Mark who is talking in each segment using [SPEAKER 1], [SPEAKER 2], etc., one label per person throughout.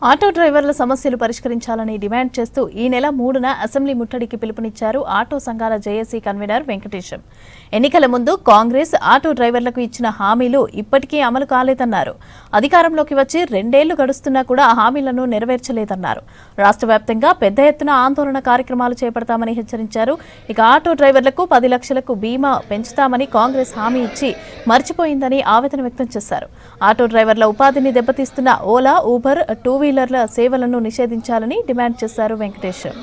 [SPEAKER 1] Auto డ్రైవర్ల సమస్యలు పరిష్కరించాలని డిమాండ్ చేస్తూ ఈ నెల 3న అసెంబ్లీ ముట్టడికి పిలుపునిచ్చారు ఆటో సంఘాల జేఏసీ కన్వీనర్ వెంకటేశం. ఎన్నికల ముందు కాంగ్రెస్ ఆటో డ్రైవర్లకు ఇచ్చిన హామీలు ఇప్పటికీ అమలు కాలేదన్నారు. అధికారంలోకి వచ్చి 2 ఏళ్లు గడుస్తున్నా కూడా ఆ హామీలను నెరవేర్చలేదన్నారు. రాష్ట్ర వ్యాప్తంగా పెద్ద ఎత్తున ఆందోళన కార్యక్రమాలు చేపడతామని హెచ్చరించారు. ఇక ఆటో డ్రైవర్లకు 10 లక్షలకు బీమా పెంచుతామని కాంగ్రెస్ హామీ ఇచ్చి మర్చిపోయిందని ఆవేదన వ్యక్తం చేశారు. ఆటో డ్రైవర్ల ఉపాధిని దెబ్బతీస్తున్న ఓలా, ఊబర్, టూ వీలర్ల సేవలను నిషేధించాలని డిమాండ్ చేశారు వెంకటేశం.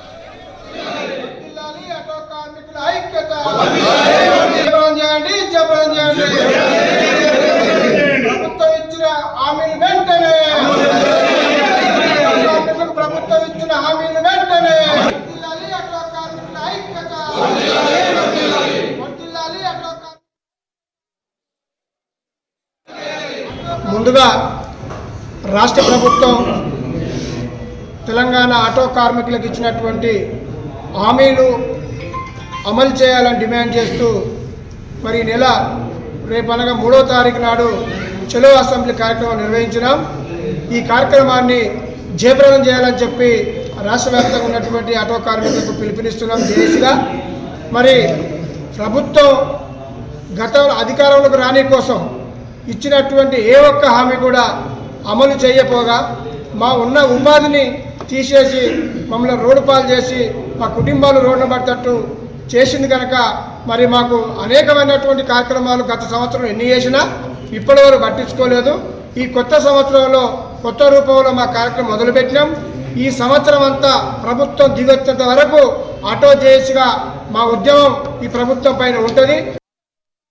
[SPEAKER 2] ముందుగా రాష్ట్ర ప్రభుత్వం తెలంగాణ ఆటో కార్మికులకు ఇచ్చినటువంటి హామీలు అమలు చేయాలని డిమాండ్ చేస్తూ మరి ఈ నెల రేపనగా 3వ తారీఖు నాడు చలో అసెంబ్లీ కార్యక్రమం నిర్వహించినాం. ఈ కార్యక్రమాన్ని జయప్రదం చేయాలని చెప్పి రాష్ట్ర వ్యాప్తంగా ఉన్నటువంటి ఆటో కార్మికులకు పిలుపునిస్తున్నాం జేఏసీగా. మరి ప్రభుత్వం గత అధికారంలోకి రాని కోసం ఇచ్చినటువంటి ఏ ఒక్క హామీ కూడా అమలు చేయకపోగా మా ఉన్న ఉపాధిని తీసేసి మమ్మల్ని రోడ్డు పాలు చేసి మా కుటుంబాలు రోడ్డున పడ్డట్టు చేసింది కనుక మరి మాకు అనేకమైనటువంటి కార్యక్రమాలు గత సంవత్సరం ఎన్ని చేసినా ఇప్పటివరకు పట్టించుకోలేదు. ఈ కొత్త సంవత్సరంలో కొత్త రూపంలో మా కార్యక్రమం మొదలుపెట్టినాం. ఈ సంవత్సరం అంతా ప్రభుత్వం దిగొచ్చేంత వరకు ఆటో జేఏసీగా మా ఉద్యమం ఈ ప్రభుత్వం పైన ఉంటుంది.